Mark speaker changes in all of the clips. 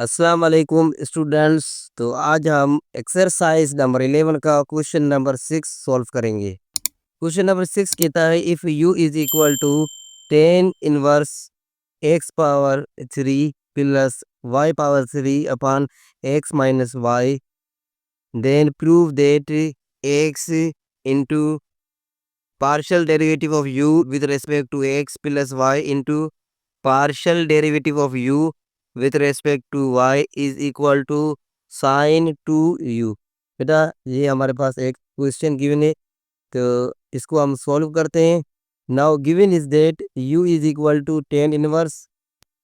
Speaker 1: अस्सलाम वालेकुम स्टूडेंट्स। तो आज हम एक्सरसाइज नंबर 11 का क्वेश्चन नंबर 6 सॉल्व करेंगे। क्वेश्चन नंबर 6 कहता है if u is equal to 10 inverse x power 3 plus y power 3 upon x minus y, then prove that x into partial derivative of u with respect to x plus y into partial derivative of u with respect to y is equal to sin 2u। बेटा ये हमारे पास एक question given है, तो इसको हम solve करते हैं। Now given is that u is equal to 10 inverse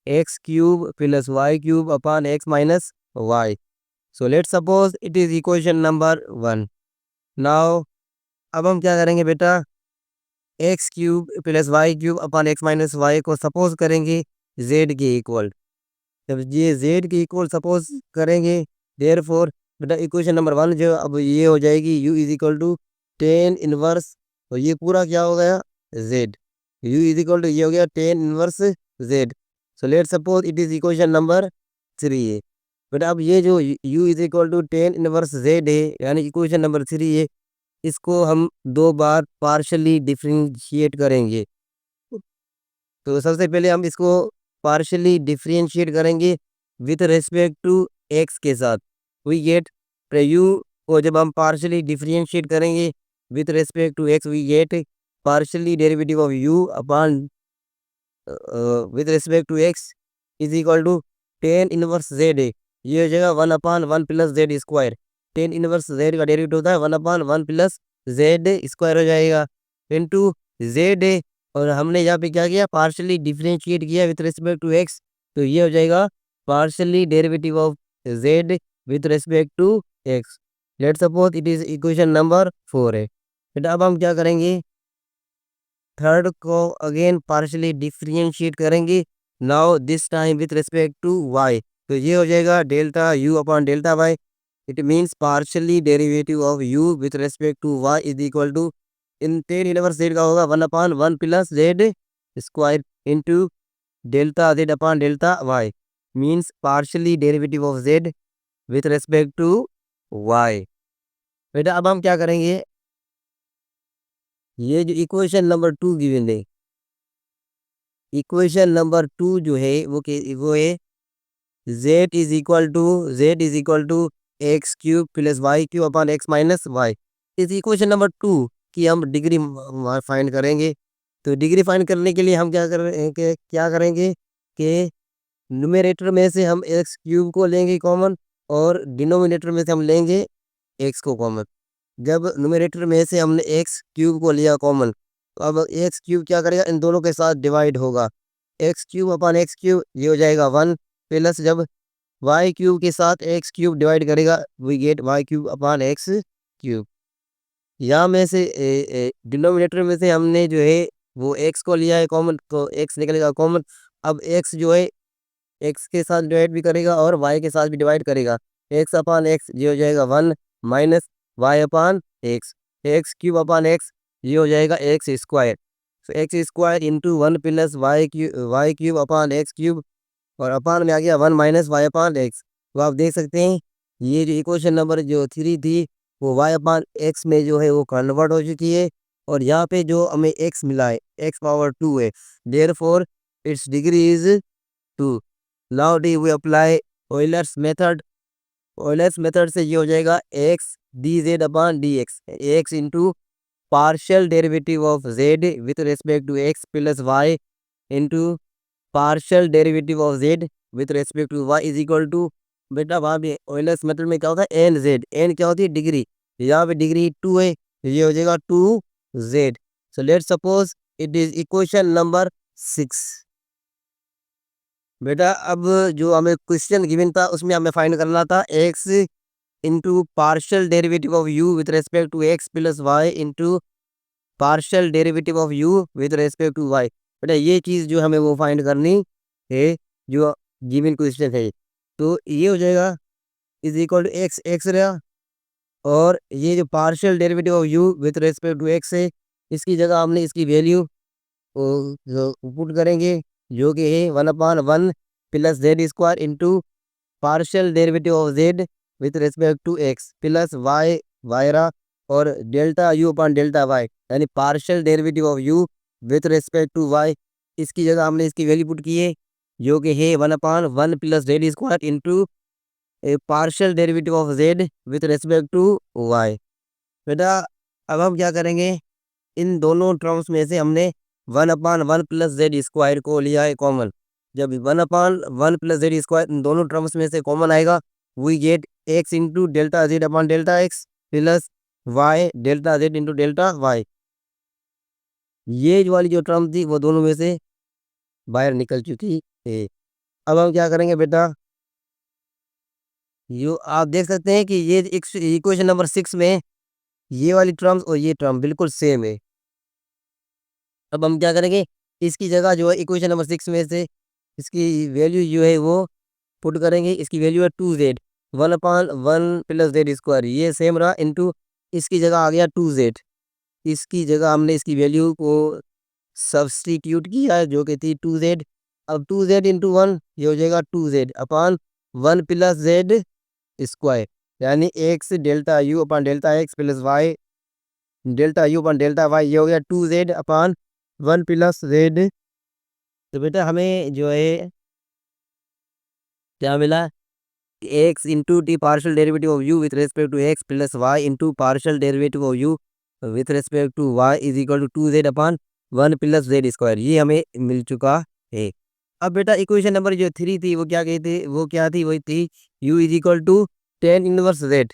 Speaker 1: x cube plus y cube upon x minus y. So let suppose it is equation number 1। Now अब हम क्या करेंगे बेटा, x cube plus y cube upon x minus y को suppose करेंगे z के equal. जब ये जेड के इक्वल सपोज करेंगे, देयर फोर बेटा इक्वेशन नंबर 1 जो अब ये हो जाएगी u is equal to 10 inverse, तो ये पूरा क्या हो गया जेड। u इज इक्वल टू ये हो गया 10 inverse z. So let suppose it is equation number 3 है। बेटा अब ये जो u is equal to 10 inverse z है यानी इक्वेशन नंबर 3 है, इसको हम दो बार पार्शली डिफरेंशिएट करेंगे। तो सबसे पहले हम इसको पार्शली डिफरेंशिएट करेंगे विथ रेस्पेक्ट टू एक्स के साथ। वी गेट यू को जब हम पार्शली डिफरेंशिएट करेंगे with respect to x, we get partially derivative of u upon with respect to x is equal to 10 inverse z है। ये हो जाएगा 1 upon 1 plus z square. 10 inverse z का derivative होता है 1 अपॉन 1 प्लस जेड स्क्वायर हो जाएगा into Z है। और हमने यहाँ पे क्या किया, पार्शली डिफरेंशिएट किया विथ रिस्पेक्ट टू एक्स, तो ये हो जाएगा partially derivative of z with respect to x. Let suppose it is equation number 4 है। बेटा अब हम क्या करेंगे, थर्ड को अगेन पार्शली डिफरेंशिएट करेंगे, now this time with respect to y. तो ये हो जाएगा delta u upon delta y. It means partially derivative of u with respect to y is equal to in 10 inverse z का होगा 1 upon 1 plus z square into delta z upon delta y, means partially derivative of z with respect to y। बेटा अब हम क्या करेंगे, ये जो equation number 2 given है, इक्वेशन नंबर 2 जो है वो है z is equal to x cube plus y cube upon x minus y. इस इक्वेशन नंबर 2 की हम डिग्री फाइंड करेंगे। तो डिग्री फाइंड करने के लिए हम क्या करेंगे कि न्यूमरेटर में से हम एक्स क्यूब को लेंगे कॉमन और डिनोमिनेटर में से हम लेंगे एक्स को कॉमन। जब न्यूमरेटर में से हमने एक्स क्यूब को लिया कॉमन, तो अब एक्स क्यूब क्या करेगा, इन दोनों के साथ डिवाइड होगा। X cube upon x cube ये हो जाएगा 1 प्लस जब वाई क्यूब के साथ एक्स क्यूब डिवाइड करेगा, we get y cube upon x cube. यहाँ में से डिनोमिनेटर में से हमने जो है वो एक्स को लिया है कॉमन, तो एक्स निकलेगा कॉमन। अब एक्स जो है एक्स के साथ डिवाइड भी करेगा और वाई के साथ भी डिवाइड करेगा। एक्स अपॉन एक्स ये हो जाएगा 1 minus y upon x, x cube upon x ये हो जाएगा एक्स स्क्वायर। तो x square into 1 plus y cube upon x cube, और अपान में आ गया 1 माइनस वाई अपान एक्स। तो आप देख सकते हैं ये जो इक्वेशन नंबर जो 3 थी वो वाई अपान एक्स में जो है वो कन्वर्ट हो चुकी है, और यहाँ पे जो हमें एक्स मिला है एक्स पावर 2 है, therefore its degree is 2। Now डी we apply Euler's method. Euler's method से ये हो जाएगा x d z upon d x into partial derivative of z with respect to x plus y into partial derivative of z with respect to y is equal to, बेटा वहाँ पे Euler's method में क्या होता है N Z, N क्या होती है डिग्री, यहाँ पे डिग्री 2 है, ये हो जाएगा 2 Z. So let suppose it is equation number 6। बेटा अब जो हमें क्वेश्चन गिवन था उसमें हमें फाइंड करना था x into partial derivative of u with respect to x plus y into partial derivative of u with respect to y. बेटा ये चीज़ जो हमें वो फाइंड करनी है जो गिवन क्वेश्चन है। तो ये हो जाएगा is equal to x, x रहा, और ये जो partial derivative of u with respect to x है, इसकी जगह हमने इसकी वैल्यू पुट करेंगे जो कि है 1 upon 1 plus z square into partial derivative of z with respect to x plus y वायरा और delta u upon delta y, यानी partial derivative of u with respect to y. इसकी जगह हमने इसकी वैल्यू पुट की है जो कि है 1/1 plus z square into partial derivative of z with respect to y. बेटा अब हम क्या करेंगे, इन दोनों टर्म्स में से हमने 1/1 प्लस जेड स्क्वायर को लिया है कॉमन। जब 1/1 प्लस जेड स्क्वायर इन दोनों टर्म्स में से कॉमन आएगा, we get x into delta z upon delta x plus y delta z into delta y. ये जो वाली जो टर्म थी वो दोनों में से बाहर निकल चुकी है। अब हम क्या करेंगे बेटा, यो आप देख सकते हैं कि ये इक्वेशन नंबर 6 में ये वाली टर्म्स और ये टर्म बिल्कुल सेम है। अब हम क्या करेंगे, इसकी जगह जो है इक्वेशन नंबर 6 में से इसकी वैल्यू जो है वो पुट करेंगे। इसकी वैल्यू है 2z 1/1 प्लस जेड स्क्वायर, ये सेम रहा इंटू इसकी जगह आ गया 2z। इसकी जगह हमने इसकी वैल्यू को सब्सटीट्यूट किया है जो कि थी 2z। अब 2z इंटू 1 ये हो जाएगा 2z upon 1 plus z square, यानी x delta u upon delta x plus y delta u upon delta y, ये हो गया 2z अपॉन 1 प्लस जेड। तो बेटा हमें जो है क्या मिला, x into t partial derivative of u with respect to x plus y into partial derivative of u with respect to y is equal to 2z upon 1 plus z square, ये हमें मिल चुका है। अब बेटा इक्वेशन नंबर जो 3 थी वो क्या कहती, वो क्या थी, वही थी u is equal to tan inverse z,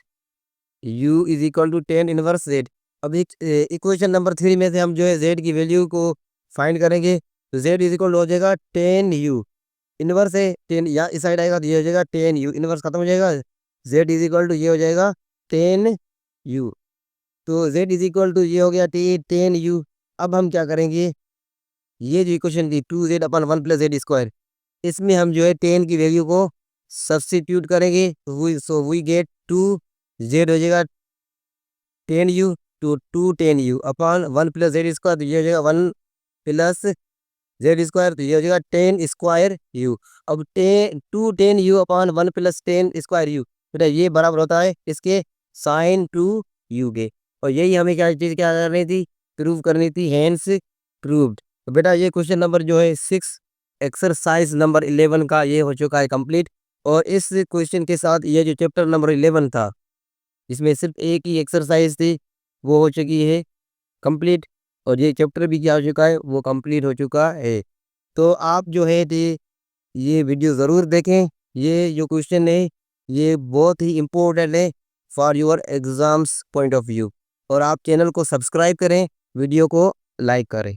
Speaker 1: u is equal to tan inverse z. अब इक्वेशन नंबर 3 में से हम जो है z की वैल्यू को फाइंड करेंगे, तो z इज इक्वल हो जाएगा 10u, इनवर्स है 10 या इस साइड आएगा तो ये हो जाएगा 10u, इनवर्स खत्म हो जाएगा, z इज इक्वल टू ये हो जाएगा 10u। तो z इज इक्वल टू ये हो गया 10u। अब हम क्या करेंगे, ये जो इक्वेशन थी 2z अपन 1 प्लस जेड स्क्वायर, इसमें हम जो है 10 की वैल्यू को सब्स्टिट्यूट करेंगे, सो वी गेट 2z हो जाएगा 10u two 10u upon 1 plus z square, तो ये हो जाएगा 1 प्लस जेड स्क्वायर, तो ये हो जाएगा 10 स्क्वायर यू। अब 10u upon 1 plus 10 square you, बेटा ये बराबर होता है इसके साइन 2u के। और यही हमें क्या चीज़ क्या करनी थी, प्रूव करनी थी, हैंस प्रूव्ड। तो बेटा ये क्वेश्चन नंबर जो है 6 एक्सरसाइज नंबर 11 का ये हो चुका है कंप्लीट। और इस क्वेश्चन के साथ ये जो चैप्टर नंबर 11 था इसमें सिर्फ एक ही एक्सरसाइज थी वो हो चुकी है कंप्लीट, और ये चैप्टर भी क्या हो चुका है, वो कंप्लीट हो चुका है। तो आप जो है ये वीडियो ज़रूर देखें, ये जो क्वेश्चन है ये बहुत ही इम्पोर्टेंट है for your exams point of view. और आप चैनल को सब्सक्राइब करें, वीडियो को लाइक करें।